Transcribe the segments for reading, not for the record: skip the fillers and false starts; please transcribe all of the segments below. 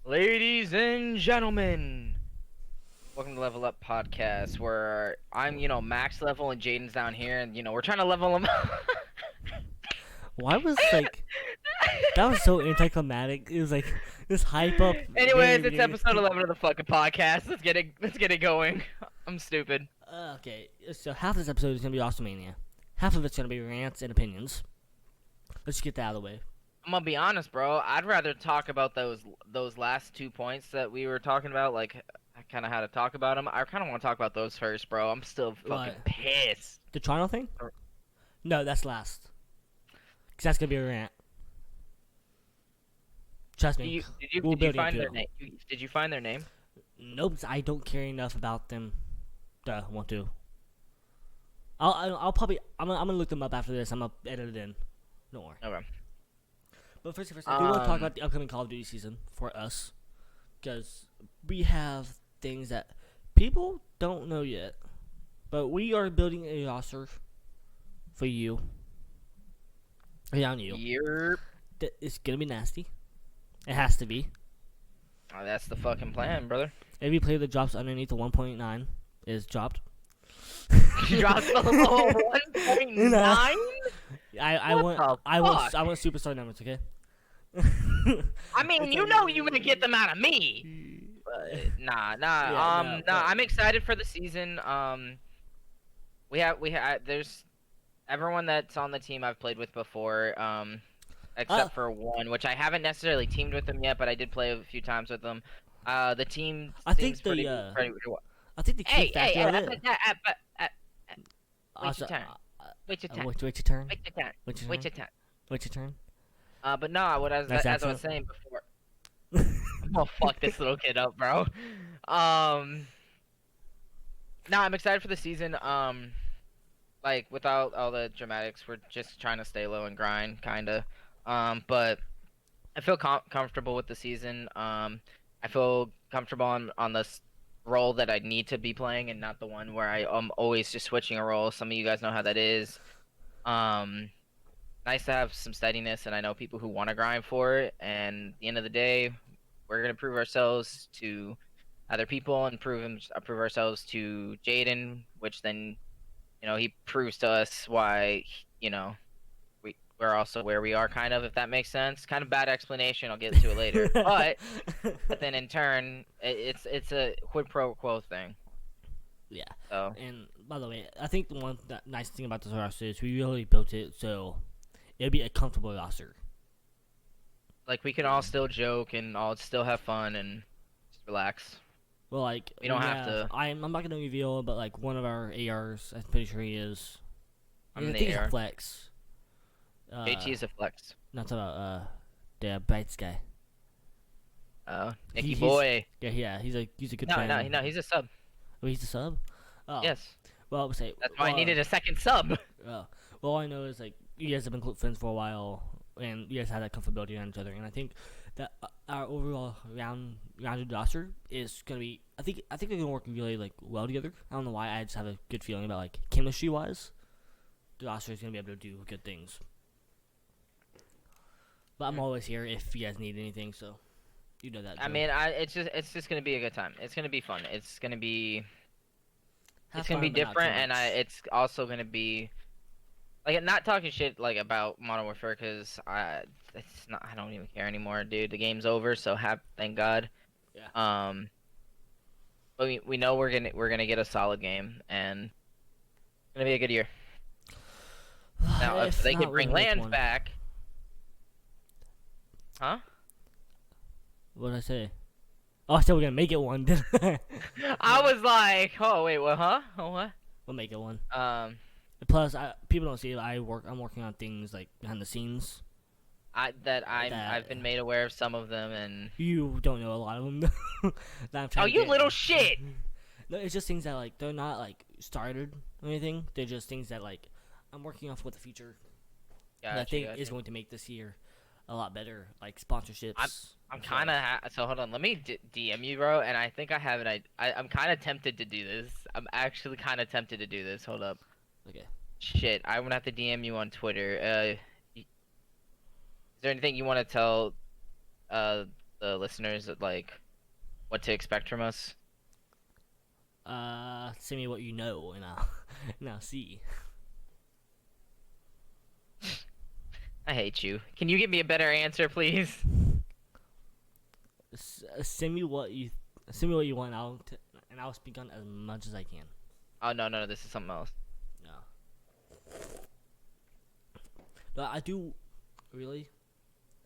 Ladies and gentlemen, welcome to Level Up Podcast, where I'm, max level and Jaden's down here, and, we're trying to level him up. Why was that was so anticlimactic? It was like this hype up. Anyways, it's episode 11 of the fucking podcast. Let's get it going. I'm stupid. Okay, so half this episode is gonna be Rostermania. Half of it's gonna be rants and opinions. Let's get that out of the way. I'm gonna be honest, bro. I'd rather talk about those last 2 points that we were talking about, like I kind of had to talk about them. I kind of want to talk about those first, bro. I'm still fucking pissed. The Toronto thing? No, that's last. Cause that's gonna be a rant. Trust me. Did you find their name? Did you find their name? Nope. I don't care enough about them to want to. I'll probably I'm gonna look them up after this. I'm gonna edit it in. Don't worry. Okay. But first, I do want to talk about the upcoming Call of Duty season for us, because we have things that people don't know yet, but we are building a roster for you. Around you. Yep. It's gonna be nasty. It has to be. Oh, that's the fucking plan, brother. Every player that drops underneath the 1.9 is dropped. Drops below 1.9? I want superstar numbers, okay? I mean, you're gonna get them out of me. But nah. I'm excited for the season. There's everyone that's on the team I've played with before, except for one, which I haven't necessarily teamed with them yet, but I did play a few times with them. The team. I think the key factor of it. Wait your turn. Wait your turn. Wait your turn. Wait your turn. Wait your turn. But no, as I was saying before. I'm gonna fuck this little kid up, bro. No, I'm excited for the season. Like without all the dramatics, we're just trying to stay low and grind, kinda. But I feel comfortable with the season. I feel comfortable on this role that I need to be playing, and not the one where I'm always just switching a role. Some of you guys know how that is. Nice to have some steadiness, and I know people who want to grind for it. And at the end of the day, we're gonna prove ourselves to other people and prove ourselves to Jaden, which then, he proves to us why, we're also where we are, kind of, if that makes sense. Kind of bad explanation. I'll get to it later. but then in turn, it's a quid pro quo thing. Yeah. So. And by the way, I think the one nice thing about this roster is we really built it so it'll be a comfortable roster. Like, we can all still joke and all still have fun and just relax. Well, like, we don't have to. I'm not gonna reveal, but like one of our ARs, I'm pretty sure he is. I think he's a flex. JT is a flex. Not about the Bites guy. Oh, Nicky boy. Yeah, he's a good. No, he's a sub. Oh, he's a sub. Oh. Yes. Well, say that's why I needed a second sub. Well, all I know is like you guys have been friends for a while, and you guys have that comfortability on each other, and I think that our overall rounded roster is gonna be. I think they're gonna work really like well together. I don't know why. I just have a good feeling about like chemistry wise, the roster is gonna be able to do good things. But I'm always here if you guys need anything, so you know that. I mean, it's just gonna be a good time. It's gonna be fun. It's gonna be different, and it's also gonna be like, not talking shit like about Modern Warfare, because I don't even care anymore, dude. The game's over, so thank God. Yeah. But we know we're gonna get a solid game, and it's gonna be a good year. Now, if they can bring Lands back. Huh? What did I say? Oh, I said we're gonna make it one. I was like, oh wait, what? Huh? Oh, what? We'll make it one. Plus, people don't see it. I'm working on things like behind the scenes. I've been made aware of some of them, and you don't know a lot of them. Oh, you little shit! No, it's just things that like they're not like started or anything. They're just things that like I'm working on for the future. That I think is going to make this year a lot better, like sponsorships. I'm kind of so hold on. Let me DM you, bro. And I think I have it. I'm kind of tempted to do this. I'm actually kind of tempted to do this. Hold up. Okay. Shit, I'm gonna have to DM you on Twitter. Is there anything you want to tell the listeners like what to expect from us? Send me what you know, and I'll and I'll see. I hate you. Can you give me a better answer, please? Send me what you want. And I'll speak on as much as I can. Oh no, this is something else. No. But I do really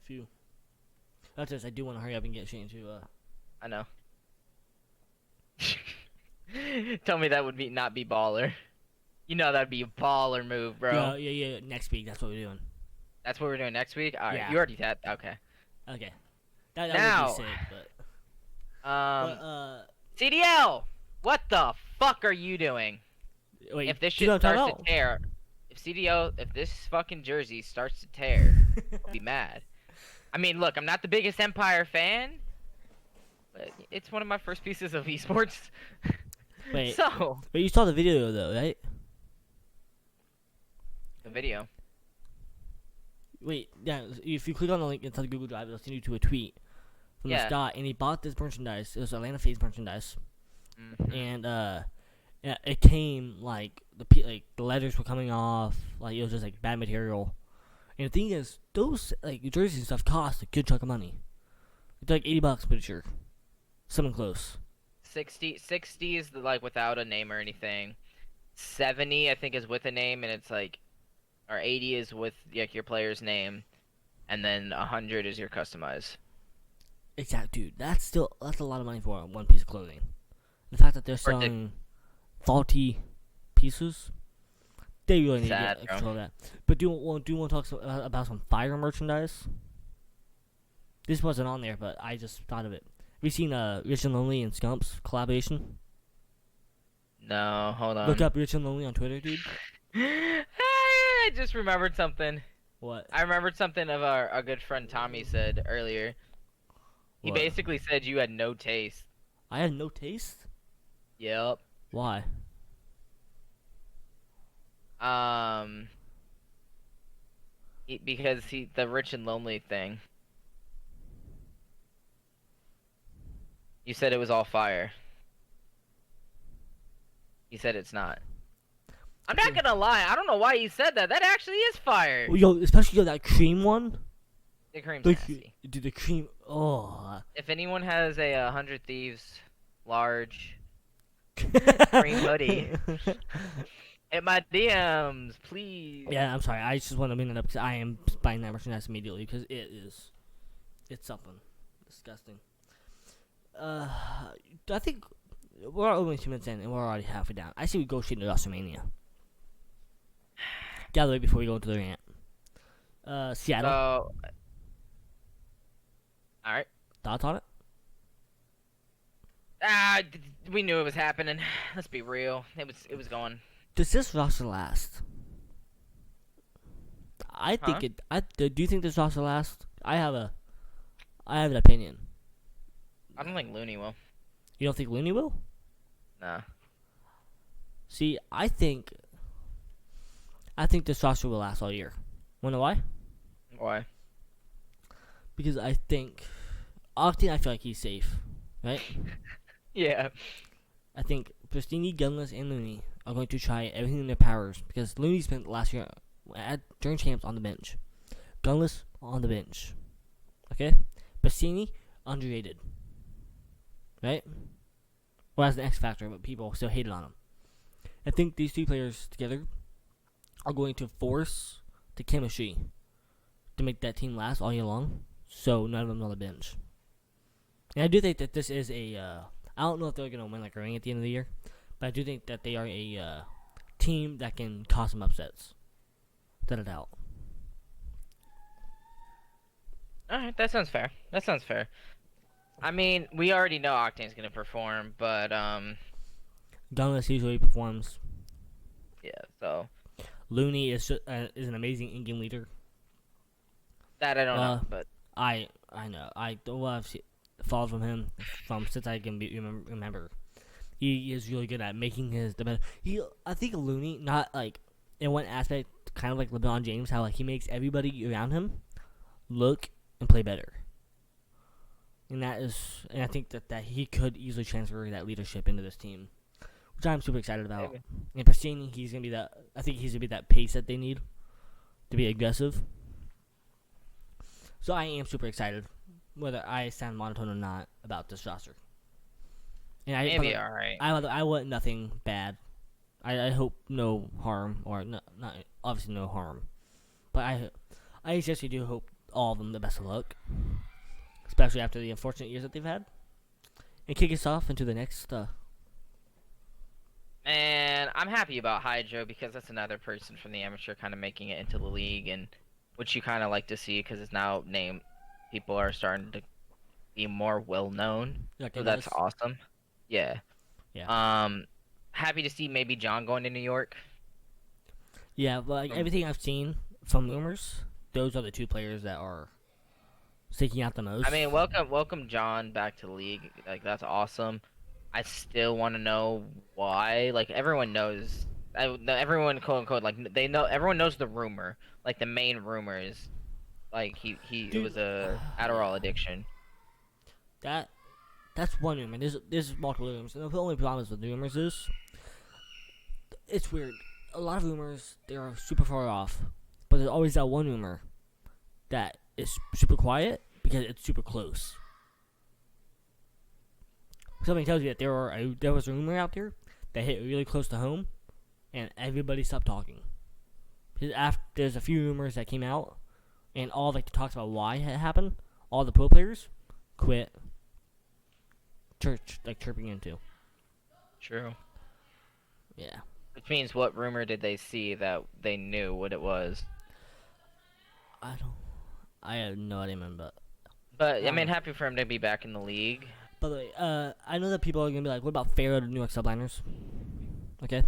few. That's just I do want to hurry up and get straight into I know. Tell me that would not be baller. You know that'd be a baller move, bro. Yeah. Next week, that's what we're doing. That's what we're doing next week. All right, Yeah. you already said okay. Okay. That Now, would be sick, but CDL, what the fuck are you doing? wait. If this do you know shit what I'm starts talking to tear, if this fucking jersey starts to tear, I'll be mad. I mean, look, I'm not the biggest Empire fan, but it's one of my first pieces of esports. Wait. So, But you saw the video though, right? the video. Wait, yeah. If you click on the link inside the Google Drive, it'll send you to a tweet from Yeah. the Scott, and he bought this merchandise. It was Atlanta Phase merchandise, Mhm. and yeah, it came like the letters were coming off, like it was just like bad material. And the thing is, those like jerseys and stuff cost a good chunk of money. It's like $80, pretty sure, something close. 60 is like without a name or anything. 70 I think is with a name, and it's like, or 80 is with like your player's name, and then 100 is your customized. Exact, dude. That's a lot of money for one piece of clothing. The fact that they're selling faulty pieces, they really need Sad, to get bro. control of that. But do you want to talk about some fire merchandise? This wasn't on there, but I just thought of it. Have you seen Rich and Lonely and Scumps collaboration? No, hold on. Look up Rich and Lonely on Twitter, dude. I just remembered something. What? I remembered something of our good friend Tommy said earlier. He What? basically said you had no taste. I had no taste? Yep. Why? Because the rich and lonely thing. You said it was all fire. He said it's not. I'm not gonna lie, I don't know why he said that. That actually is fire. Well, yo, especially that cream one. The cream's The nasty. dude, the cream. Oh. If anyone has a 100 Thieves large cream hoodie, hit my DMs, please. Yeah, I'm sorry. I just want to bring it up because I am buying that merchandise immediately because it's something disgusting. I think we're only 2 minutes in and we're already halfway down. I say we go straight into Rostermania. Get out of the way before we go into the rant. Seattle. All right. Thoughts on it? We knew it was happening. Let's be real. It was going. Does this roster last? I think Huh? do you think this roster lasts? I have an opinion. I don't think Loony will. You don't think Loony will? Nah. See, I think this roster will last all year. Wanna know why? Why? Because I think Octane, I feel like he's safe, right? Yeah. I think Pristini, Gunless, and Loony are going to try everything in their powers because Looney spent last year during champs on the bench. Gunless on the bench. Okay? Pristini, underrated. Right? Well, as an X Factor, but people still hated on him. I think these two players together are going to force the chemistry to make that team last all year long, so none of them on the bench. And I do think that this is I don't know if they're going to win like a ring at the end of the year, but I do think that they are a team that can cause some upsets. Without a doubt. Alright, that sounds fair. I mean, we already know Octane's gonna perform, but Gunless usually performs. yeah, so Loony is an amazing in-game leader. that I don't know, but I know. I have followed from him since I can remember. He is really good at making the better. I think Loony, not like in one aspect, kind of like LeBron James, how like he makes everybody around him look and play better. and I think that he could easily transfer that leadership into this team, which I'm super excited about. Maybe. And Pastini, he's gonna be that. I think he's gonna be that pace that they need to be aggressive. So I am super excited, whether I sound monotone or not, about this roster. And Maybe all right. I want nothing bad. I hope no harm, or not obviously no harm, but I especially do hope all of them the best of luck, especially after the unfortunate years that they've had, and kick us off into the next. Man, I'm happy about Hydro because that's another person from the amateur kind of making it into the league, and which you kind of like to see because it's now named. People are starting to be more well known, so that's awesome. Yeah. Yeah. Happy to see maybe John going to New York. Yeah, but like everything I've seen from rumors, those are the two players that are sticking out the most. I mean, welcome John back to the league. Like that's awesome. I still want to know why. Like everyone knows, everyone quote unquote like they know. Everyone knows the rumor. Like the main rumor is, like it was a Adderall addiction. That's one rumor. There's multiple rumors. And the only problem with rumors is it's weird. A lot of rumors they are super far off, but there's always that one rumor that is super quiet because it's super close. Something tells you that there was a rumor out there that hit really close to home, and everybody stopped talking. There's a few rumors that came out, and all the talks about why it happened, all the pro players quit. Chirping into. True. Yeah. Which means, what rumor did they see that they knew what it was? I have no idea, man. But I mean, happy for him to be back in the league. By the way, I know that people are gonna be like, "What about Pharaoh to New York Subliners?" Okay.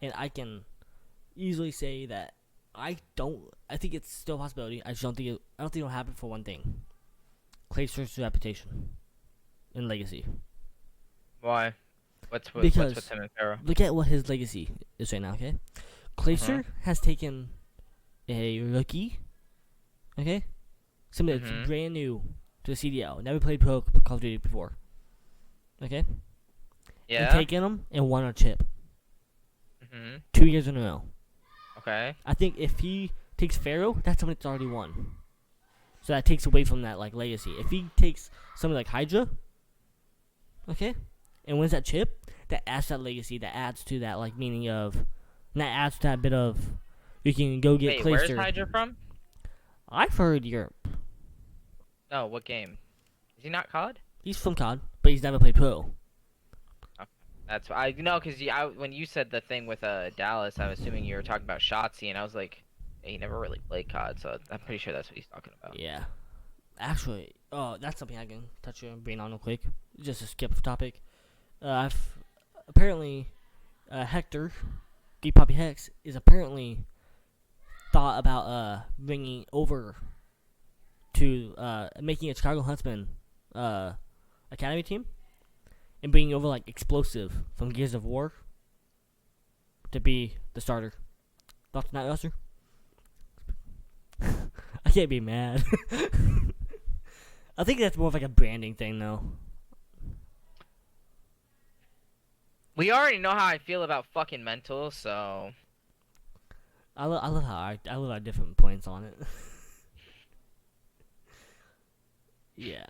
And I can easily say that I think it's still a possibility. I don't think it'll happen for one thing. Clayster's reputation and legacy. Why? What's with him and Pharaoh? Look at what his legacy is right now, okay? Clayster has taken a rookie, okay? Somebody that's brand new to the CDL, never played pro Call of Duty before, okay? Yeah. And taken him and won a chip. 2 years in a row. Okay. I think if he takes Pharaoh, that's somebody that's already won. So that takes away from that like legacy. If he takes somebody like Hydra, okay, and wins that chip, that adds that legacy. That adds to that like meaning of, and that adds to that bit of you can go get Clayster. Where's Hydra from? I've heard Europe. Oh, what game? Is he not COD? He's from COD, but he's never played pro. Okay. That's because when you said the thing with Dallas, I was assuming you were talking about Shotzi, and I was like, he never really played COD, so I'm pretty sure that's what he's talking about. Yeah. Actually, that's something I can touch your brain on real quick. Just to skip the topic. Apparently, Hector, Geek Poppy Hex, is apparently thought about bringing over to making a Chicago Huntsman academy team and bringing over like Explosive from Gears of War to be the starter. Thoughts on that, roster? I can't be mad. I think that's more of like a branding thing, though. We already know how I feel about fucking mental, so I love our different points on it. Yeah.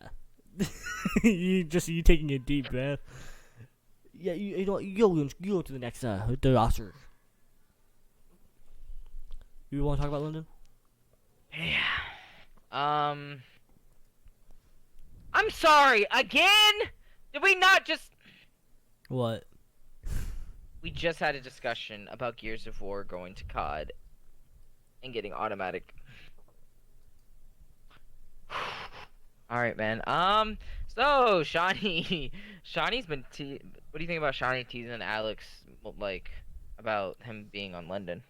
you taking a deep breath. Yeah, you go to the next the roster. You want to talk about London? Yeah. I'm sorry again. Did we not just? What? We just had a discussion about Gears of War going to COD and getting automatic. All right, man. So Shawnee's been. What do you think about Shawnee teasing Alex like about him being on London?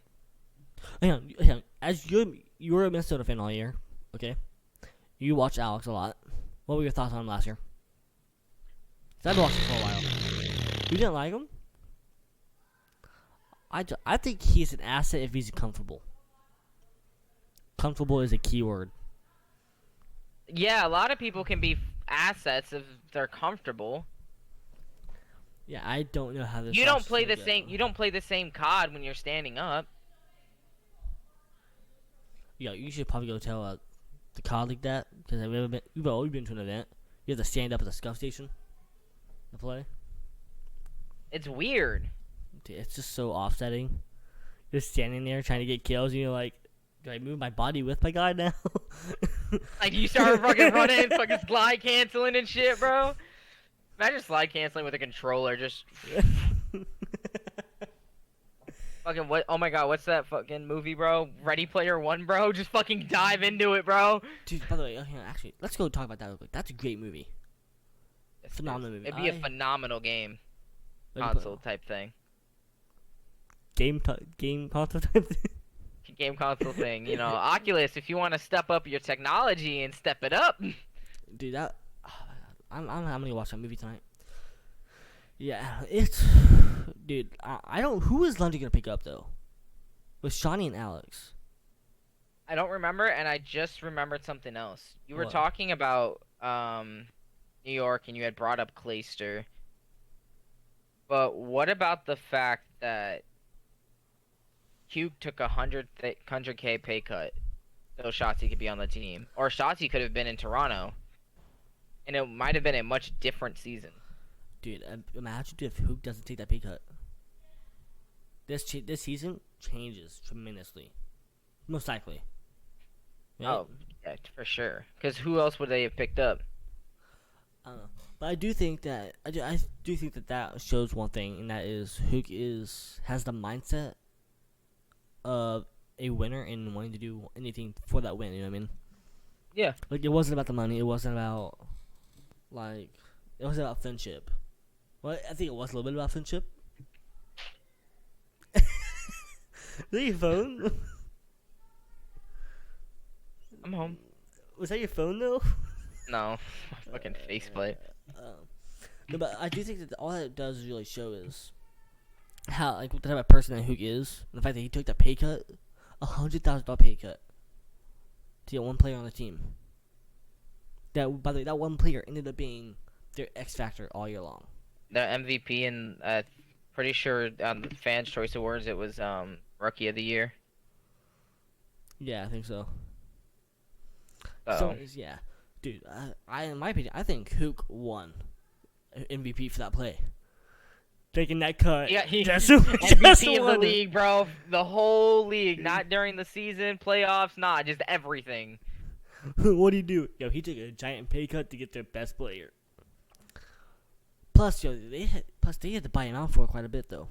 Hang on. As you were a Minnesota fan all year, okay? You watched Alex a lot. What were your thoughts on him last year? 'Cause I've watched him for a while. You didn't like him? I think he's an asset if he's comfortable. Comfortable is a key word. Yeah, a lot of people can be assets if they're comfortable. Yeah, I don't know how this. You don't play gonna the go. same. You don't play the same COD when you're standing up. Yeah, you should probably go tell the colleague that, because I've ever been. We've been to an event. You have to stand up at the scuff station to play. It's weird. Dude, it's just so offsetting. You're standing there trying to get kills, and you're like, do I move my body with my guy now? Like you start fucking running, fucking slide canceling and shit, bro. Imagine slide canceling with a controller, just fucking what? Oh my god, what's that fucking movie, bro? Ready Player One, bro. Just fucking dive into it, bro. Dude, by the way, actually, let's go talk about that real quick. That's a great movie. Phenomenal movie. It'd be a phenomenal game, console type thing. Game console type thing. Game console thing, you know. Oculus, if you want to step up your technology and step it up. Dude, that I'm gonna watch that movie tonight. Yeah, it's dude. I don't. Who is Lundy gonna pick up though? With Shawnee and Alex. I don't remember, and I just remembered something else. You were What? talking about New York, and you had brought up Clayster. But what about the fact that Cube took a 100K pay cut so Shotzi could be on the team, or Shotzi could have been in Toronto, and it might have been a much different season. Dude, imagine if Hook doesn't take that pay cut. This season changes tremendously, most likely. Right? Oh, yeah, for sure. Because who else would they have picked up? I don't know, but I do think that that shows one thing, and that is Hook has the mindset of a winner and wanting to do anything for that win. You know what I mean? Yeah. Like, it wasn't about the money. It wasn't about it was about friendship. Well, I think it was a little bit about friendship. Is that your phone? I'm home. Was that your phone though? No. Fucking faceplate. No, but I do think that all that it does really show is how, like, what type of person that Hook is, and the fact that he took that pay cut, $100,000 pay cut, to get one player on the team. That, by the way, that one player ended up being their X factor all year long. The MVP, and pretty sure on the Fans Choice Awards it was Rookie of the Year. Yeah, I think so. So Yeah, dude. I in my opinion, I think Hook won MVP for that play. Taking that cut. yeah, he just MVP of the won. league, bro. The whole league, not during the season, playoffs, not just everything. What do you do? Yo, he took a giant pay cut to get their best player. Plus, they had to buy him out for quite a bit though.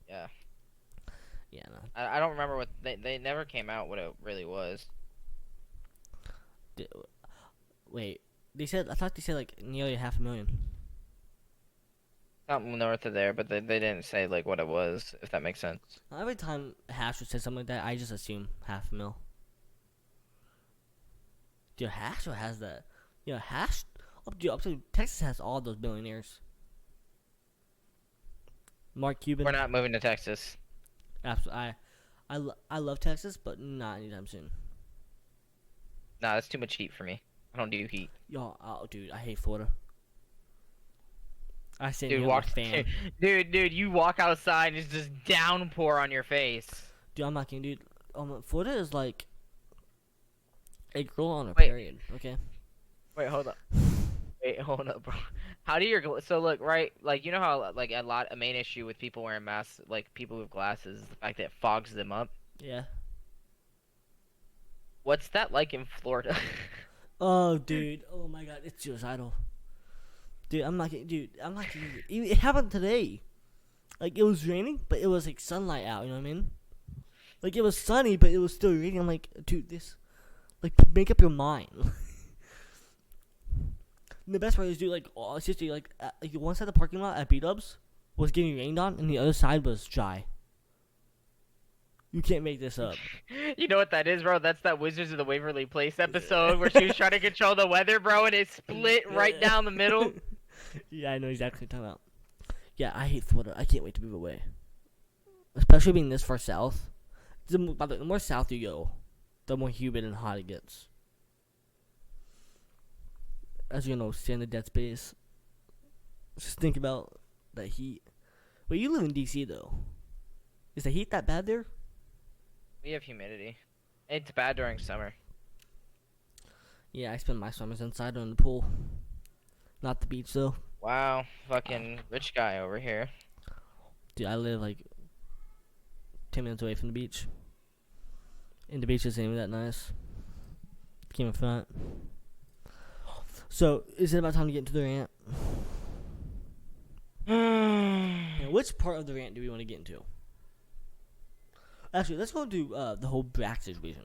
Yeah. Yeah, no. I don't remember what they never came out what it really was. Wait, I thought they said like nearly $500,000. Something north of there, but they didn't say like what it was, if that makes sense. Every time Hash would say something like that, I just assume $500,000. Dude, Hash has that. Hash up to Texas has all those billionaires. Mark Cuban. We're not moving to Texas. Absolutely. I love Texas, but not anytime soon. Nah, that's too much heat for me. I don't do heat. Dude, I hate Florida. I say Dude, fan. Dude, you walk outside and it's just downpour on your face. Dude, I'm not kidding, dude. Florida is like a girl on a Wait. period. Okay. Wait, hold up. Wait, hold up, bro. How do your so look right? Like you know how like a main issue with people wearing masks, like people with glasses, is the fact that it fogs them up. Yeah. What's that like in Florida? Oh, dude. Oh my God, it's suicidal. Dude, I'm not kidding. It happened today. Like, it was raining, but it was like sunlight out. You know what I mean? Like, it was sunny, but it was still raining. I'm like, dude, this, like, make up your mind. And the best part is, dude, like, seriously, like one side of the parking lot at B-Dubs was getting rained on, and the other side was dry. You can't make this up. You know what that is, bro? That's that Wizards of the Waverly Place episode where she was trying to control the weather, bro, and it split right down the middle. Yeah, I know exactly what you're talking about. Yeah, I hate Florida. I can't wait to move away. Especially being this far south. The more south you go, the more humid and hot it gets. as you know, stay in the dead space. Just think about the heat. But you live in DC though. Is the heat that bad there? We have humidity. It's bad during summer. Yeah, I spend my summers inside on the pool, not the beach though. Wow, fucking rich guy over here. Dude, I live like 10 minutes away from the beach, and the beach isn't even that nice. Came in front. So, is it about time to get into the rant? Now, which part of the rant do we want to get into? Actually, let's go into the whole Backstage situation.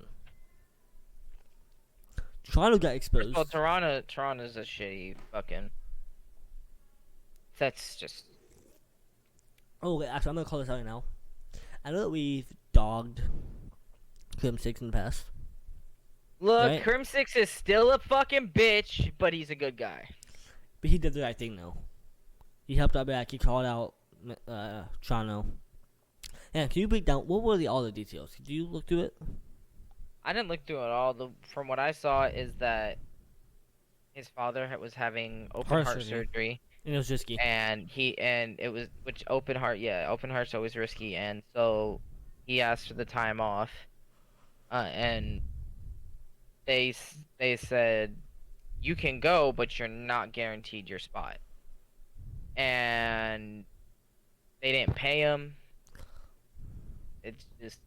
Toronto got exposed. Well, Toronto's a shitty fucking. That's just. Oh, okay, actually, I'm gonna call this out right now. I know that we've dogged Crim6 in the past. Look, right? Crim6 is still a fucking bitch, but he's a good guy. But he did the right thing, though. He helped out back. He called out Toronto. Yeah, can you break down what were all the details? Did you look through it? I didn't look through it all. From what I saw is that his father was having open heart surgery. And it was risky. And it was open heart's always risky, and so he asked for the time off, and they said you can go, but you're not guaranteed your spot, and they didn't pay him. His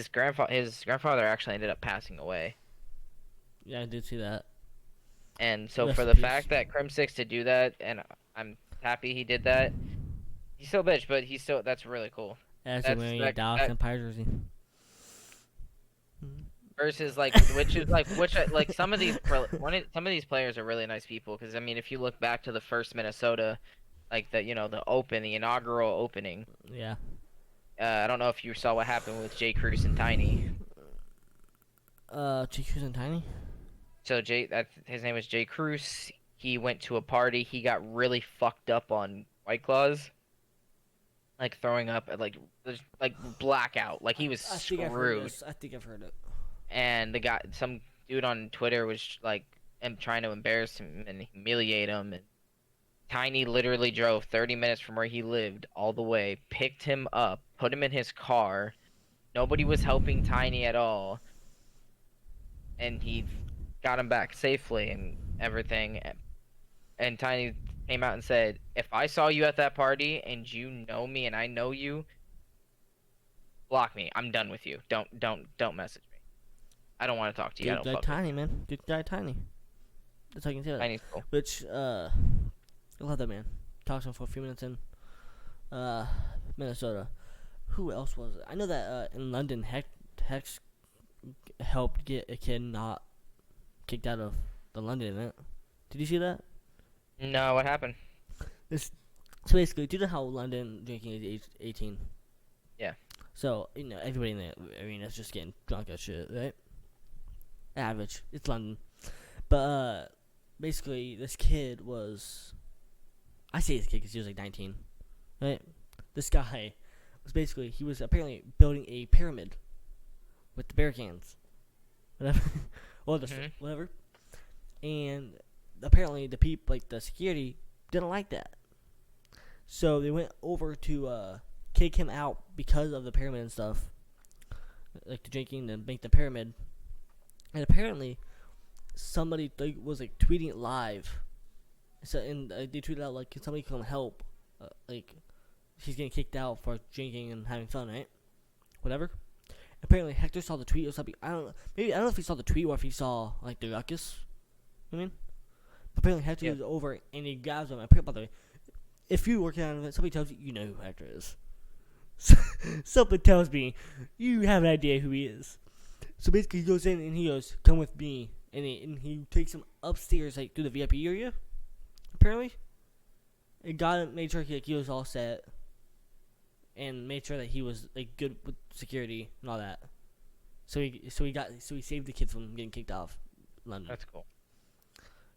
grandfather actually ended up passing away. Yeah, I did see that. And so Rest for in the peace. fact that Crim6 to do that, and I'm happy he did that. He's still a bitch, but that's really cool. As That's- wearing a that- Dallas that- Empire jersey. Versus like some of these players are really nice people, because I mean if you look back to the first Minnesota, like the inaugural opening. Yeah. I don't know if you saw what happened with Jay Cruz and Tiny. Jay Cruz and Tiny? So his name was Jay Cruz. He went to a party. He got really fucked up on White Claws, like throwing up, like blackout. Like he was screwed. I think I've heard it. And some dude on Twitter was like trying to embarrass him and humiliate him. And Tiny literally drove 30 minutes from where he lived all the way, picked him up, put him in his car. Nobody was helping Tiny at all, and he got him back safely and everything. And Tiny came out and said, if I saw you at that party and you know me and I know you, block me. I'm done with you. Don't message me. I don't want to talk to you. I Good don't guy fuck Tiny, man. Good guy Tiny. That's how I can say that. Tiny's cool. Which, I love that man. Talked to him for a few minutes in Minnesota. Who else was it? I know that in London, Hex helped get a kid not kicked out of the London event. Did you see that? No, what happened? So basically, do you know how London drinking is age 18? Yeah. So, everybody in the arena is just getting drunk as shit, right? Average. It's London. But, basically, this kid was... I say this kid because he was like 19, right? This guy he was apparently building a pyramid with the bear cans. Whatever. Well, whatever. And apparently the the security didn't like that. So they went over to kick him out because of the pyramid and stuff. Like the drinking and make the pyramid. And apparently somebody was like tweeting it live. So they tweeted out like, can somebody come help? Like he's getting kicked out for drinking and having fun, right? Whatever. Apparently Hector saw the tweet or something. I don't know if he saw the tweet or if he saw like the ruckus. You know what I mean? But apparently Hector was over and he grabs him. By the way, if you work out of it, somebody tells you know who Hector is. Something tells me you have an idea who he is. So basically he goes in and he goes, come with me. And he takes him upstairs like through the VIP area. Apparently. And got him, made sure he was all set. And made sure that he was like good with security and all that. So he saved the kids from getting kicked off London. That's cool.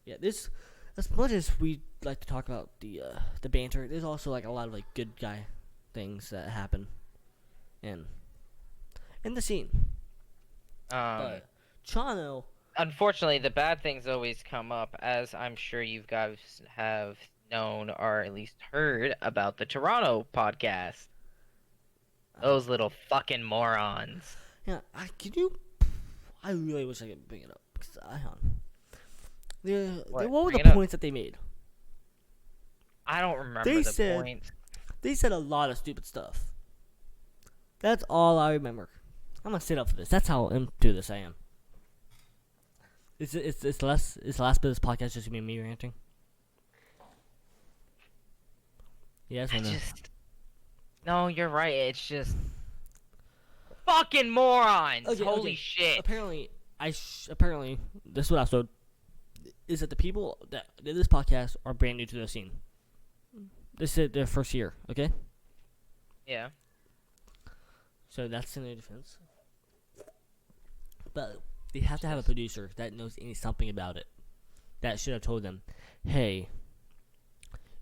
Yeah, this, as much as we like to talk about the banter, there's also like a lot of like good guy things that happen in the scene. But Toronto, unfortunately, the bad things always come up, as I'm sure you guys have known or at least heard about the Toronto podcast. Those little fucking morons. Yeah, can you? I really wish I could bring it up. Cause What? what were the Bring it up. points that they made? I don't remember They the said points. they said a lot of stupid stuff. That's all I remember. I'm gonna sit up for this. That's how into this I am. It's the last bit of this podcast just gonna be me ranting. Yes or no? No, you're right. It's just fucking morons. Okay, Holy okay. shit. Apparently, apparently this is what I was told, is that the people that did this podcast are brand new to the scene. This is their first year. Okay. Yeah. So that's in their defense. But they have to have a producer that knows something about it. That should have told them, hey,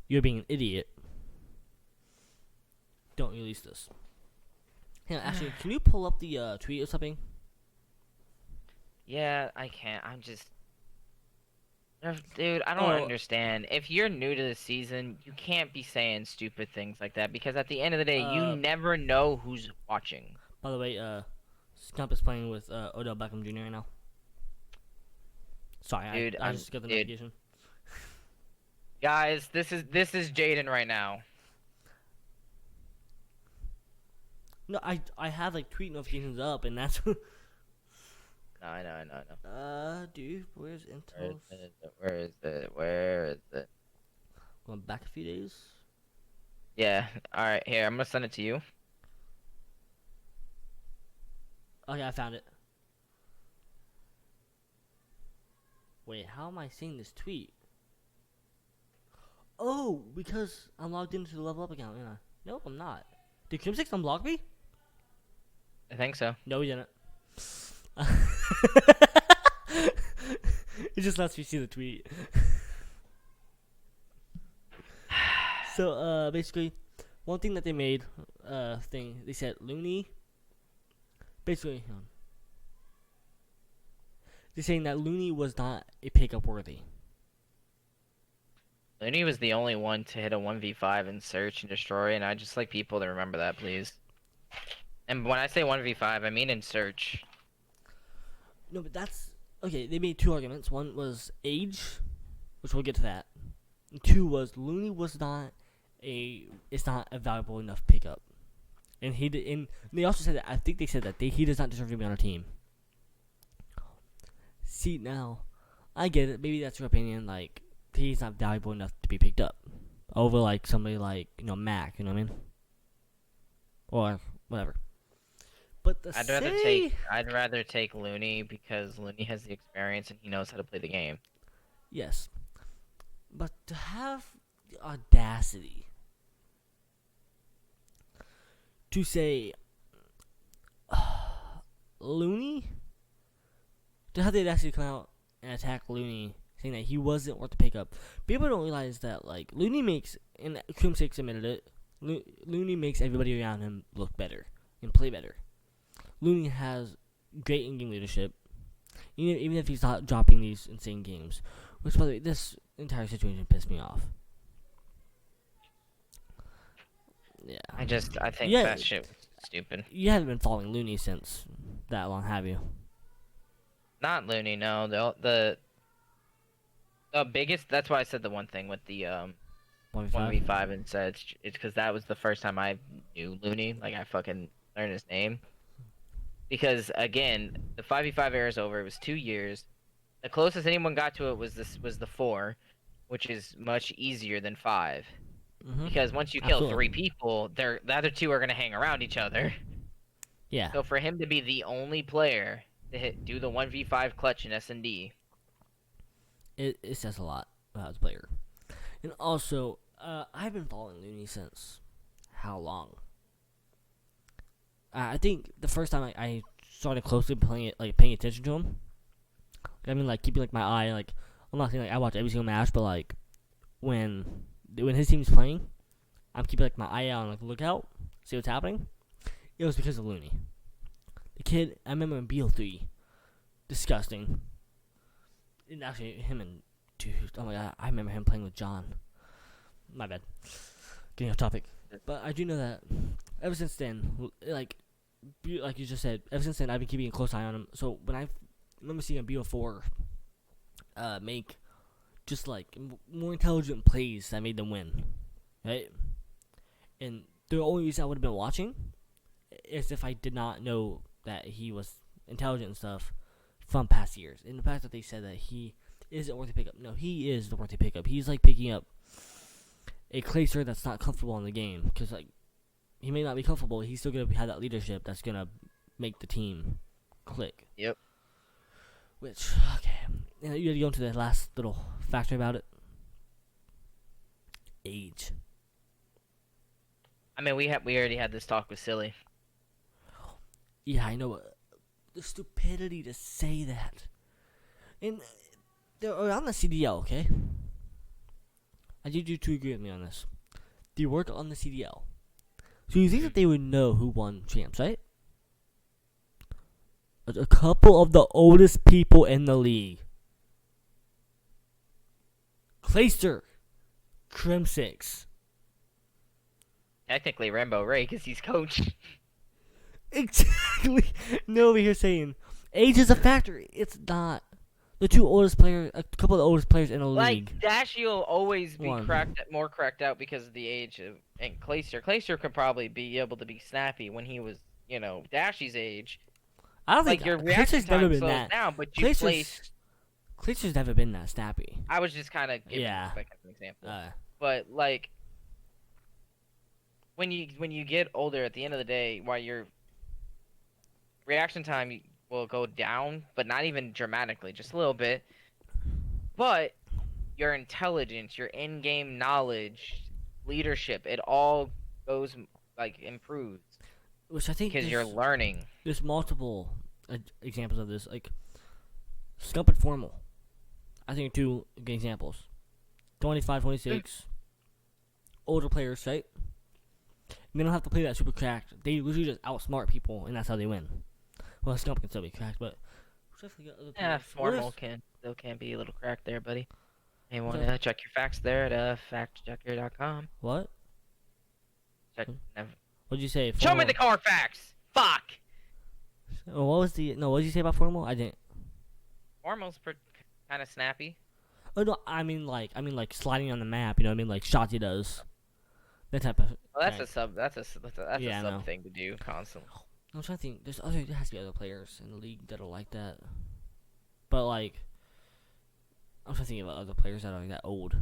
you're being an idiot. Don't release this. Hang on, actually, can you pull up the tweet or something? Yeah, I can't. Dude, I don't understand. If you're new to the season, you can't be saying stupid things like that because at the end of the day, you never know who's watching. By the way, Scump is playing with Odell Beckham Jr. right now. Sorry, dude, I just got the notification. Guys, this is Jordn right now. No, I have like tweet notifications up, and that's. No, I know. Dude, where's Intel? Where is it? Going back a few days. Yeah. All right. Here, I'm gonna send it to you. Okay, I found it. Wait, how am I seeing this tweet? Oh, because I'm logged into the Lvlup account, ain't I? Nope, I'm not. Did Kim6 unblock me? I think so. No, he didn't. It just lets me see the tweet. So, basically, one thing that they made, they said Loony. Basically, they're saying that Loony was not a pickup worthy. Loony was the only one to hit a 1v5 in search and destroy, and I just like people to remember that, please. And when I say 1v5, I mean in search. No, but that's okay. They made two arguments. One was age, which we'll get to that. And two was Loony was not a valuable enough pickup, and he did. And they also said that I think they said that he does not deserve to be on our team. See, now I get it. Maybe that's your opinion. Like he's not valuable enough to be picked up over like somebody like Mac. You know what I mean? Or whatever. But I'd rather take Loony because Loony has the experience and he knows how to play the game. Yes. But to have the audacity to say Loony, to have the audacity to come out and attack Loony, saying that he wasn't worth the pickup. People don't realize that like Loony makes, and Kim6 admitted it, Loony makes everybody around him look better and play better. Loony has great in-game leadership, even if he's not dropping these insane games. Which, by the way, this entire situation pissed me off. Yeah. I think that shit was stupid. You haven't been following Loony since that long, have you? Not Loony, no. The biggest. That's why I said the one thing with the 1v5 and said it's because that was the first time I knew Loony. Like I fucking learned his name. Because again, the 5v5 era is over. It was 2 years. The closest anyone got to it was the 4, which is much easier than 5. Mm-hmm. Because once you kill 3 people, the other 2 are gonna hang around each other. Yeah. So for him to be the only player to do the 1v5 clutch in S&D, it says a lot about the player. And also, I've been following Loony since how long? I think the first time I started closely paying attention to him. I mean, like keeping like my eye, like I'm not saying like I watch every single match, but like when his team's playing, I'm keeping like my eye out on like lookout, see what's happening. It was because of Loony. The kid, I remember in BO3, disgusting. And actually, him and dude, oh my god, I remember him playing with John. My bad, getting off topic. But I do know that ever since then, like you just said, ever since then I've been keeping a close eye on him. So when I remember seeing a BO4 make just like more intelligent plays that made them win, right? And the only reason I would have been watching is if I did not know that he was intelligent and stuff from past years. And the fact that they said that he isn't worthy pickup. No, he is the worthy pickup. He's like picking up a Clacer that's not comfortable in the game. Because like, he may not be comfortable. He's still going to have that leadership that's going to make the team click. Yep. Which, okay. You had to go into the last little factor about it. Age. I mean, we already had this talk with Silly. Yeah, I know. The stupidity to say that. And they're on the CDL, okay? I need you to agree with me on this. They work on the CDL. So you think that they would know who won champs, right? A couple of the oldest people in the league. Clayster. Crim6. Technically Rainbow Ray, because he's coach. Exactly. No, over here saying age is a factor. It's not. The two oldest players, a couple of the oldest players in the league. Like Dashy will always be more cracked out because of the age of and Clayster. Clayster could probably be able to be snappy when he was, Dashy's age. I don't think like your reaction Clayster's never time been slows that. down, but you placed. Clayster's never been that snappy. I was just kind of giving like an example, but like when you get older, at the end of the day, while your reaction time will go down, but not even dramatically, just a little bit. But your intelligence, your in-game knowledge, leadership, it all goes improves. Which I think because you're learning. There's multiple examples of this, like Scump and Formal. I think two good examples. 25, 26, older players, right? And they don't have to play that super cracked. They literally just outsmart people, and that's how they win. Well, Scump can still be cracked, but Formal still can be a little cracked there, buddy. You want to check your facts there at factchecker.com. What? Check. What'd you say? Show me the car facts. Fuck. Oh, what did you say about Formal? I didn't. Formal's kind of snappy. Oh no, I mean like sliding on the map. You know what I mean? Like Shotzi does. That type of. Well, that's a sub. That's a sub thing to do constantly. I'm trying to think. There has to be other players in the league that are like that. But like, I'm trying to think about other players that are like that old.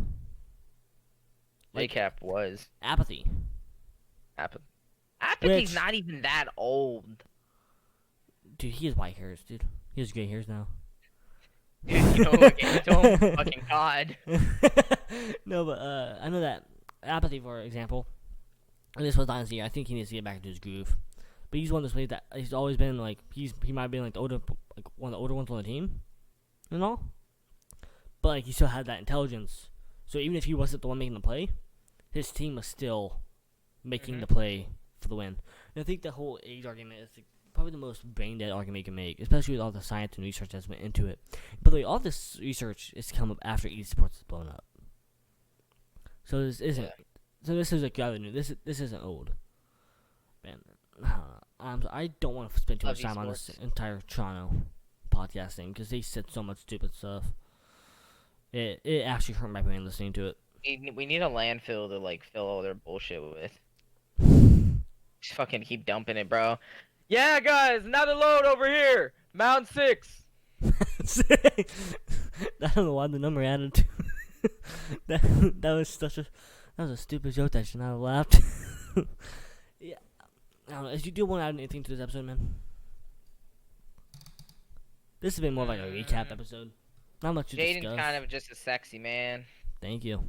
Like Cap was Apathy. Apathy's not even that old. Dude, he has white hairs, dude. He has gray hairs now. Fucking God. No, but I know that Apathy, for example, and this was Dynasty. I think he needs to get back into his groove. But he's one of those players that he's always been like he might have been like one of the older ones on the team, and all. But like he still had that intelligence. So even if he wasn't the one making the play, his team was still making the play for the win. And I think the whole age argument is probably the most brain dead argument you can make, especially with all the science and research that's went into it. By the way, all this research is come up after esports is blown up. So this isn't. So this is like rather new. This isn't old. Man, I don't want to spend too much time on this entire Toronto podcast thing because they said so much stupid stuff. It actually hurt my brain listening to it. We need a landfill to fill all their bullshit with. Just fucking keep dumping it, bro. Yeah, guys, another load over here. Mound 6. I don't know why the number added to that was a stupid joke that I should not have laughed. Yeah, I don't know. If you do want to add anything to this episode, man, this has been more like a recap episode. Not much to discuss. Jaden's kind of just a sexy man. Thank you.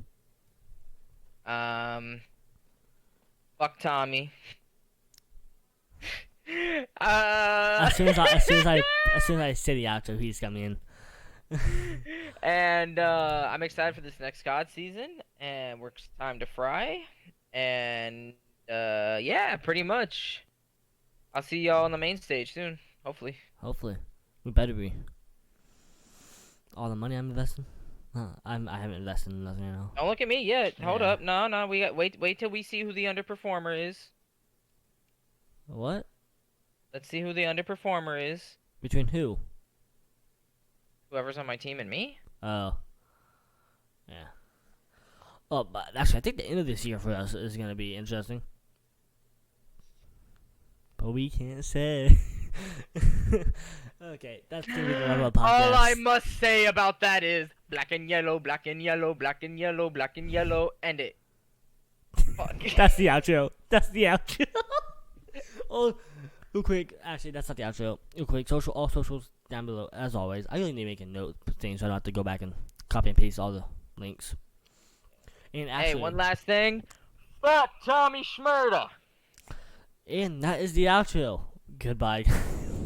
Fuck Tommy. As soon as I say the outro, he's coming in. And I'm excited for this next COD season, and we're time to fry. And yeah, pretty much. I'll see y'all on the main stage soon, hopefully. Hopefully, we better be. all the money I'm investing. I haven't invested in nothing, you know. Don't look at me yet. Hold Yeah. up. No. We got wait till we see who the underperformer is. What? Let's see who the underperformer is. Between who? Whoever's on my team and me. Oh. Yeah. Oh, but actually, I think the end of this year for us is gonna be interesting. But we can't say. Okay, that's gonna be the level of podcast. All I must say about that is black and yellow, black and yellow, black and yellow, black and yellow, end it. Fuck. That's the outro. That's the outro. Oh, real quick. Actually, that's not the outro. Real quick. All socials down below. As always, I only need to make a note thing so I don't have to go back and copy and paste all the links. And actually, Hey, one last thing. Fuck Tommy Schmurda. and that is the outro. Goodbye.